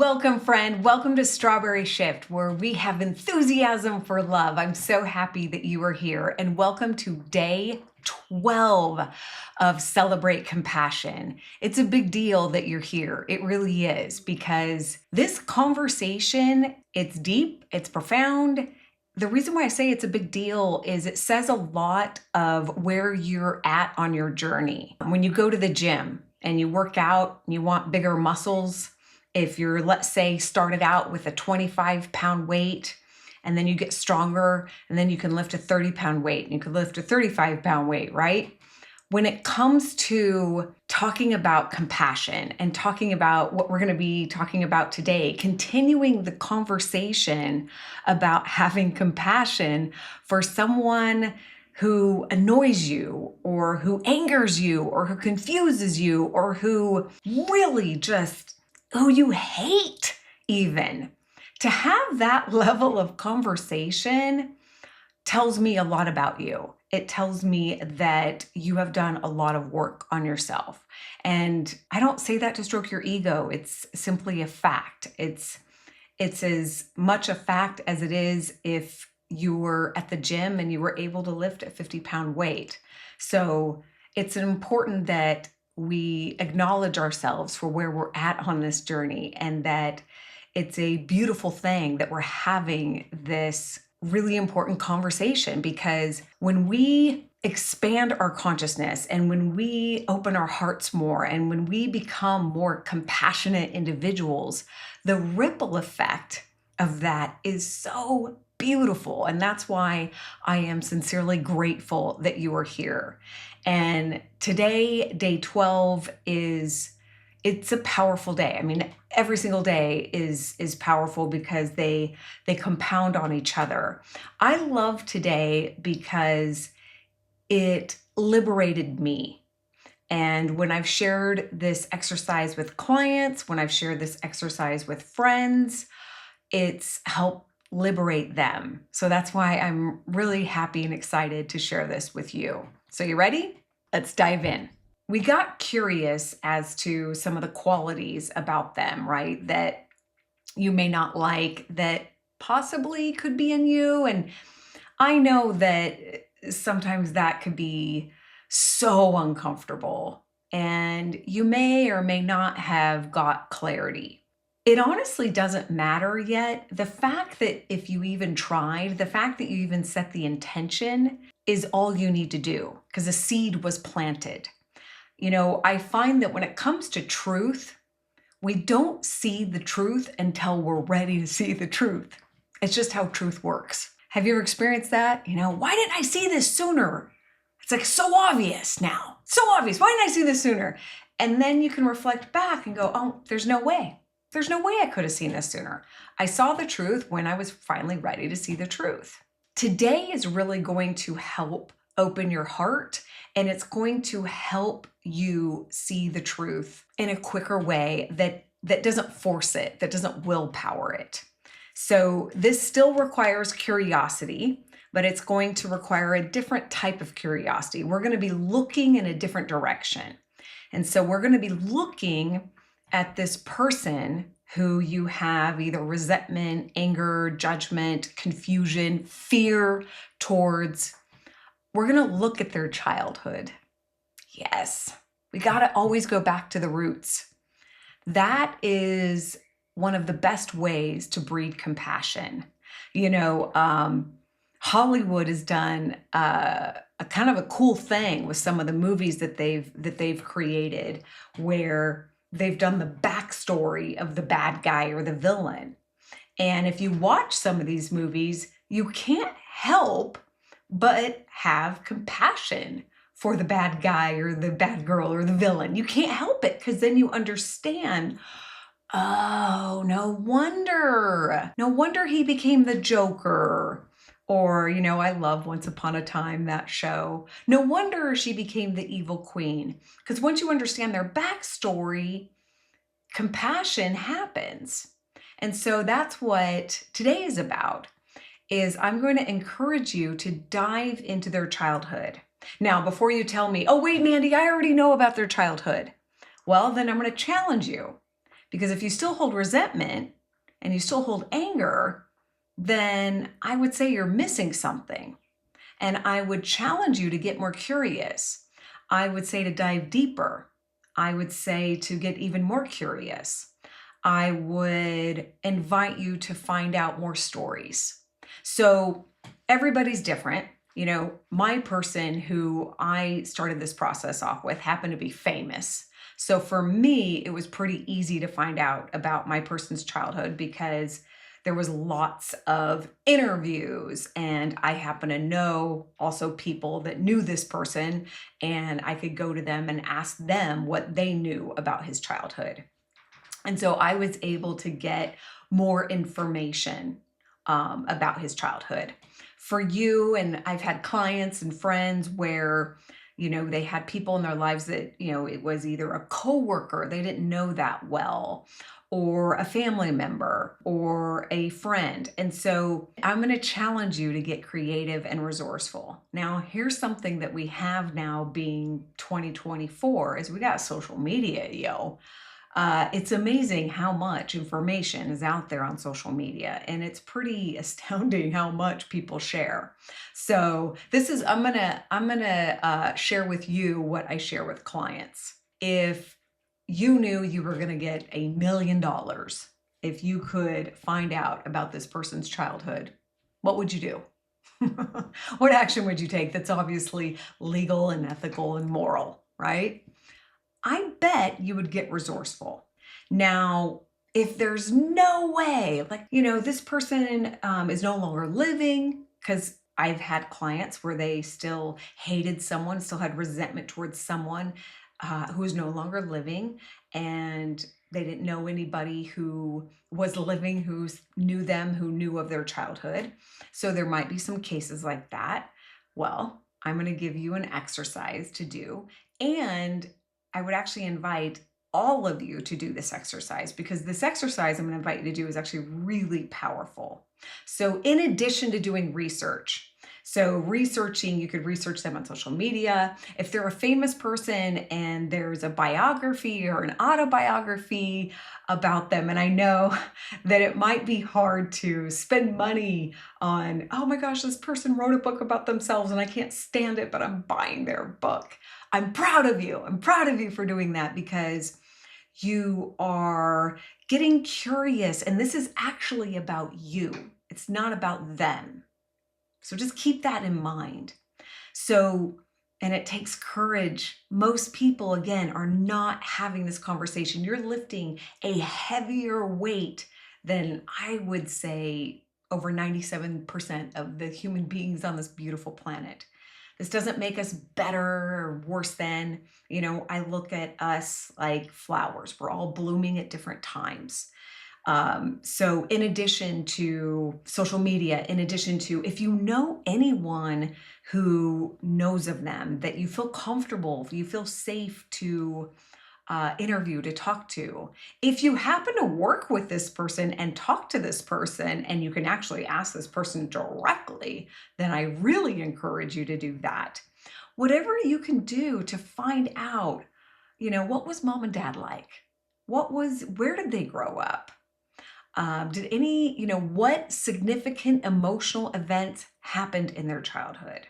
Welcome, friend. Welcome to Strawberry Shift, where we have enthusiasm for love. I'm so happy that you are here, and welcome to day 12 of Celebrate Compassion. It's a big deal that you're here. It really is, because this conversation, it's deep, it's profound. The reason why I say it's a big deal is it says a lot of where you're at on your journey. When you go to the gym and you work out and you want bigger muscles, if you're, let's say, started out with a 25-pound weight, and then you get stronger, and then you can lift a 30-pound weight, and you can lift a 35-pound weight, right? When it comes to talking about compassion and talking about what we're going to be talking about today, continuing the conversation about having compassion for someone who annoys you, or who angers you, or who confuses you, or who really just who you hate even. To have that level of conversation tells me a lot about you. It tells me that you have done a lot of work on yourself. And I don't say that to stroke your ego. It's simply a fact. It's as much a fact as it is if you were at the gym and you were able to lift a 50-pound weight. So it's important that we acknowledge ourselves for where we're at on this journey, and that it's a beautiful thing that we're having this really important conversation, because when we expand our consciousness and when we open our hearts more and when we become more compassionate individuals, the ripple effect of that is so beautiful. And that's why I am sincerely grateful that you are here. And today, day 12, it's a powerful day. I mean, every single day is powerful because they compound on each other. I love today because it liberated me. And when I've shared this exercise with clients, when I've shared this exercise with friends, it's helped liberate them. So that's why I'm really happy and excited to share this with you. So you ready? Let's dive in. We got curious as to some of the qualities about them, right? That you may not like, that possibly could be in you. And I know that sometimes that could be so uncomfortable, and you may or may not have got clarity. It honestly doesn't matter yet. The fact that if you even tried, the fact that you even set the intention is all you need to do, because a seed was planted. You know, I find that when it comes to truth, we don't see the truth until we're ready to see the truth. It's just how truth works. Have you ever experienced that? You know, why didn't I see this sooner? It's like so obvious now. So obvious. Why didn't I see this sooner? And then you can reflect back and go, oh, there's no way. There's no way I could have seen this sooner. I saw the truth when I was finally ready to see the truth. Today is really going to help open your heart, and it's going to help you see the truth in a quicker way that doesn't force it, that doesn't willpower it. So this still requires curiosity, but it's going to require a different type of curiosity. We're going to be looking in a different direction. And so we're going to be looking at this person who you have either resentment, anger, judgment, confusion, fear towards. We're going to look at their childhood. Yes, we got to always go back to the roots. That is one of the best ways to breed compassion. You know, Hollywood has done a kind of a cool thing with some of the movies that they've created, where they've done the backstory of the bad guy or the villain. And if you watch some of these movies, you can't help but have compassion for the bad guy or the bad girl or the villain. You can't help it, because then you understand, oh, no wonder he became the Joker. Or, you know, I love Once Upon a Time, that show. No wonder she became the evil queen. Because once you understand their backstory, compassion happens. And so that's what today is about, is I'm going to encourage you to dive into their childhood. Now, before you tell me, oh, wait, Mandy, I already know about their childhood. Well, then I'm going to challenge you Because if you still hold resentment and you still hold anger, then I would say you're missing something. And I would challenge you to get more curious. I would say to dive deeper. I would say to get even more curious. I would invite you to find out more stories. So everybody's different. You know, my person who I started this process off with happened to be famous. So for me, it was pretty easy to find out about my person's childhood because there was lots of interviews, and I happen to know also people that knew this person, and I could go to them and ask them what they knew about his childhood. And so I was able to get more information about his childhood. For you, and I've had clients and friends where, you know, they had people in their lives that, you know, it was either a coworker they didn't know that well, or a family member, or a friend. And so I'm going to challenge you to get creative and resourceful. Now, here's something that we have now being 2024 is we got social media, yo. It's amazing how much information is out there on social media, and it's pretty astounding how much people share. So this is I'm gonna share with you what I share with clients. If you knew you were gonna get $1 million, if you could find out about this person's childhood, what would you do? What action would you take that's obviously legal and ethical and moral, right? I bet you would get resourceful. Now, if there's no way, like, you know, this person is no longer living, because I've had clients where they still hated someone, still had resentment towards someone who is no longer living, and they didn't know anybody who was living who knew them, who knew of their childhood. So there might be some cases like that. Well, I'm going to give you an exercise to do, and I would actually invite all of you to do this exercise, because this exercise I'm going to invite you to do is actually really powerful. So in addition to doing research, so researching, you could research them on social media. If they're a famous person and there's a biography or an autobiography about them, and I know that it might be hard to spend money on, oh my gosh, this person wrote a book about themselves and I can't stand it, but I'm buying their book. I'm proud of you. I'm proud of you for doing that, because you are getting curious, and this is actually about you. It's not about them. So just keep that in mind. So, and it takes courage. Most people, again, are not having this conversation. You're lifting a heavier weight than, I would say, over 97% of the human beings on this beautiful planet. This doesn't make us better or worse than, you know, I look at us like flowers. We're all blooming at different times. So in addition to social media, in addition to, if you know anyone who knows of them that you feel comfortable, you feel safe to interview, to talk to, if you happen to work with this person and talk to this person and you can actually ask this person directly, then I really encourage you to do that. Whatever you can do to find out, you know, what was mom and dad like? Where did they grow up? Did any, you know, what significant emotional events happened in their childhood?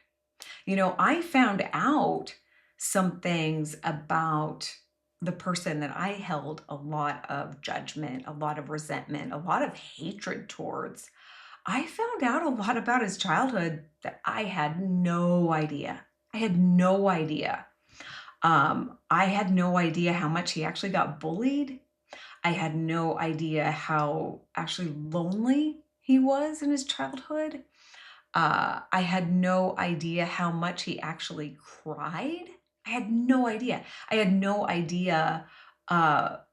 You know, I found out some things about the person that I held a lot of judgment, a lot of resentment, a lot of hatred towards. I found out a lot about his childhood that I had no idea. I had no idea. I had no idea how much he actually got bullied. I had no idea how actually lonely he was in his childhood. I had no idea how much he actually cried. I had no idea. I had no idea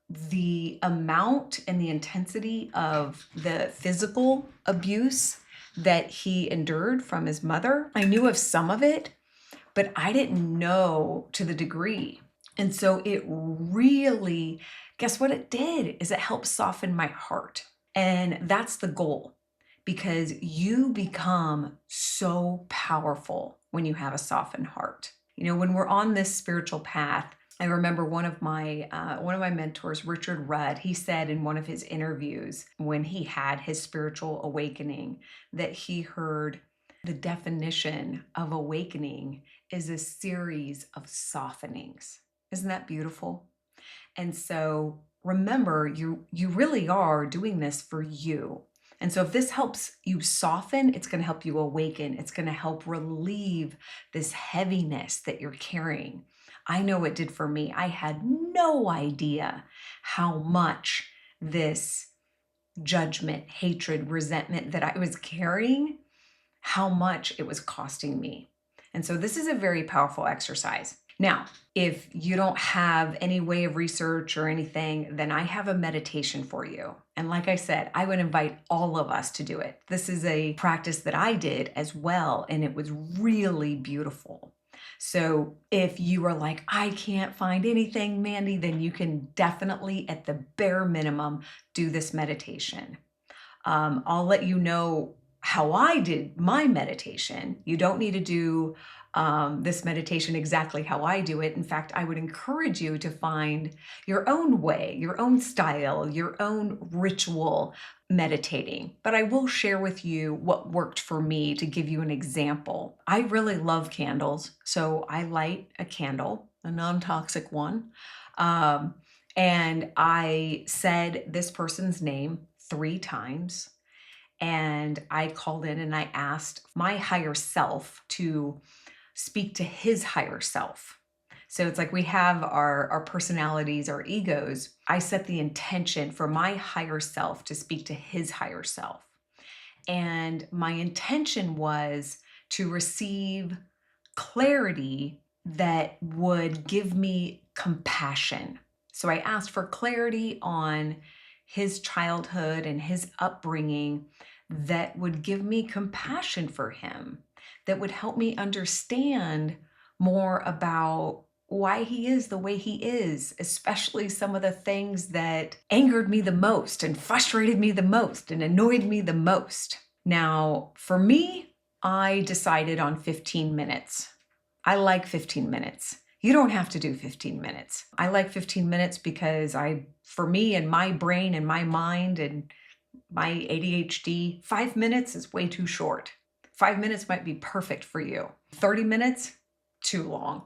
the amount and the intensity of the physical abuse that he endured from his mother. I knew of some of it, but I didn't know to the degree. And so it really, guess what it did is it helped soften my heart. And that's the goal, because you become so powerful when you have a softened heart. You know, when we're on this spiritual path, I remember one of my mentors, Richard Rudd, he said in one of his interviews when he had his spiritual awakening that he heard the definition of awakening is a series of softenings. Isn't that beautiful? And so remember, you really are doing this for you. And so if this helps you soften, it's going to help you awaken. It's going to help relieve this heaviness that you're carrying. I know it did for me. I had no idea how much this judgment, hatred, resentment that I was carrying, how much it was costing me. And so this is a very powerful exercise. Now, if you don't have any way of research or anything, then I have a meditation for you. And like I said, I would invite all of us to do it. This is a practice that I did as well, and it was really beautiful. So if you are like, I can't find anything, Mandy, then you can definitely, at the bare minimum, do this meditation. I'll let you know how I did my meditation. You don't need to do this meditation exactly how I do it. In fact, I would encourage you to find your own way, your own style, your own ritual meditating. But I will share with you what worked for me to give you an example. I really love candles, so I light a candle, a non-toxic one. And I said this person's name 3 times. And I called in and I asked my higher self to speak to his higher self. So it's like we have our personalities, our egos. I set the intention for my higher self to speak to his higher self. And my intention was to receive clarity that would give me compassion. So I asked for clarity on his childhood and his upbringing that would give me compassion for him, that would help me understand more about why he is the way he is, especially some of the things that angered me the most and frustrated me the most and annoyed me the most. Now, for me, I decided on 15 minutes. I like 15 minutes. You don't have to do 15 minutes. I like 15 minutes because for me and my brain and my mind and my ADHD, 5 minutes is way too short. 5 minutes might be perfect for you. 30 minutes, too long.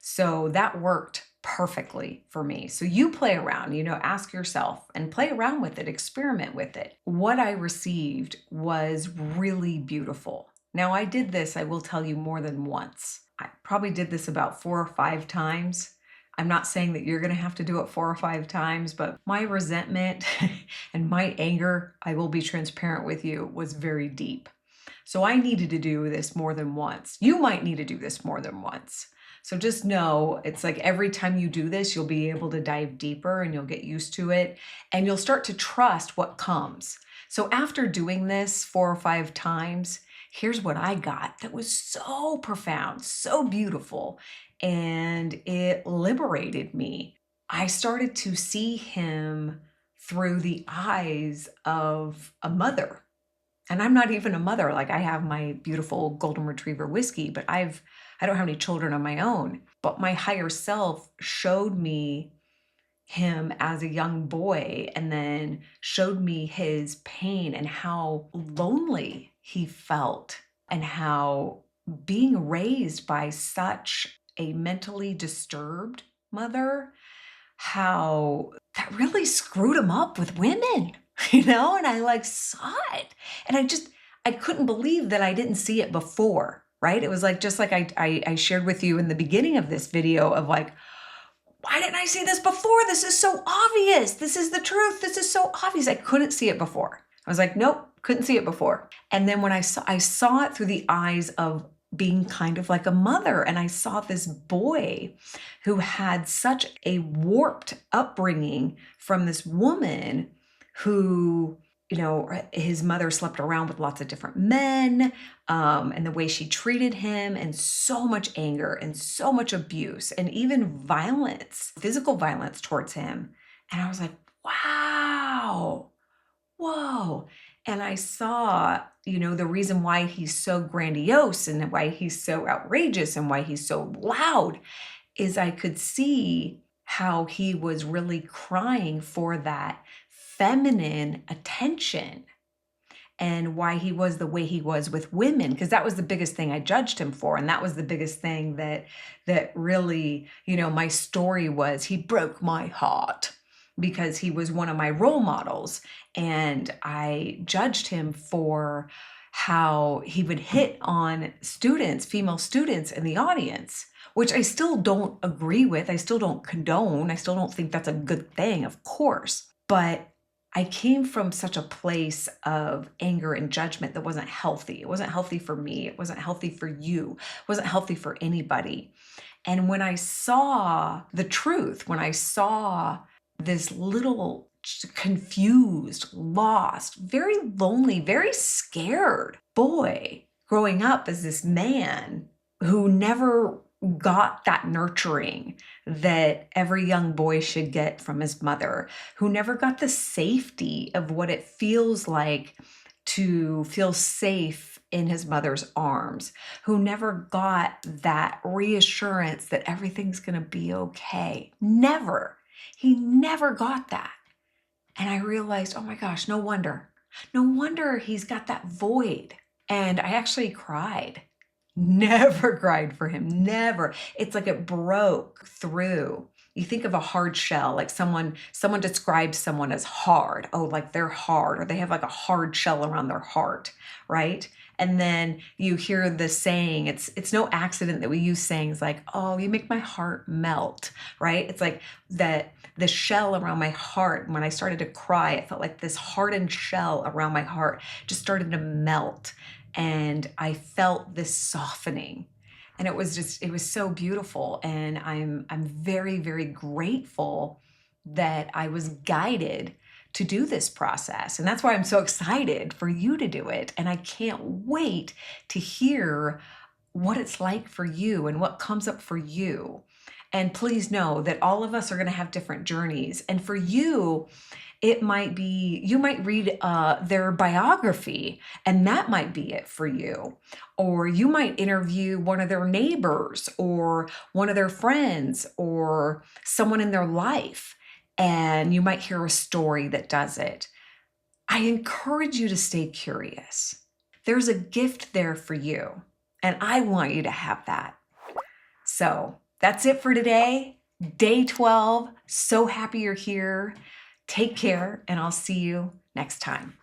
So that worked perfectly for me. So you play around, ask yourself and play around with it, experiment with it. What I received was really beautiful. Now I did this, I will tell you, more than once. I probably did this about 4 or 5 times. I'm not saying that you're going to have to do it 4 or 5 times, but my resentment and my anger, I will be transparent with you, was very deep. So I needed to do this more than once. You might need to do this more than once. So just know it's like every time you do this, you'll be able to dive deeper and you'll get used to it and you'll start to trust what comes. So after doing this 4 or 5 times, here's what I got that was so profound, so beautiful, and it liberated me. I started to see him through the eyes of a mother. And I'm not even a mother. Like, I have my beautiful golden retriever Whiskey, but I don't have any children of my own. But my higher self showed me him as a young boy and then showed me his pain and how lonely he felt and how being raised by such a mentally disturbed mother, how that really screwed him up with women, and I saw it. And I couldn't believe that I didn't see it before, right? It was just like I shared with you in the beginning of this video of why didn't I see this before? This is so obvious. This is the truth. This is so obvious. I couldn't see it before. I was like, nope, couldn't see it before. And then when I saw it through the eyes of being kind of like a mother, and I saw this boy who had such a warped upbringing from this woman who, his mother slept around with lots of different men, and the way she treated him, and so much anger and so much abuse and even violence, physical violence towards him. And I was like, wow, whoa. And I saw, the reason why he's so grandiose and why he's so outrageous and why he's so loud. is I could see how he was really crying for that feminine attention and why he was the way he was with women, because that was the biggest thing I judged him for. And that was the biggest thing that really, my story was he broke my heart because he was one of my role models. And I judged him for how he would hit on students, female students in the audience, which I still don't agree with. I still don't condone. I still don't think that's a good thing, of course. But I came from such a place of anger and judgment that wasn't healthy. It wasn't healthy for me. It wasn't healthy for you. It wasn't healthy for anybody. And when I saw the truth, when I saw this little confused, lost, very lonely, very scared boy growing up as this man who never got that nurturing that every young boy should get from his mother, who never got the safety of what it feels like to feel safe in his mother's arms, who never got that reassurance that everything's going to be okay. Never. He never got that. And I realized, oh my gosh, no wonder. No wonder he's got that void. And I actually cried. Never cried for him, never. It's like it broke through. You think of a hard shell, like someone describes someone as hard. Oh, like they're hard, or they have like a hard shell around their heart, right? And then you hear the saying, it's no accident that we use sayings like, oh, you make my heart melt, right? It's like that the shell around my heart, when I started to cry, it felt like this hardened shell around my heart just started to melt. And I felt this softening, and it was so beautiful. And I'm very, very grateful that I was guided to do this process. And that's why I'm so excited for you to do it. And I can't wait to hear what it's like for you and what comes up for you. And please know that all of us are going to have different journeys. And for you, it might be, you might read their biography, and that might be it for you. Or you might interview one of their neighbors or one of their friends or someone in their life, and you might hear a story that does it. I encourage you to stay curious. There's a gift there for you, and I want you to have that. So that's it for today. Day 12. So happy you're here. Take care, and I'll see you next time.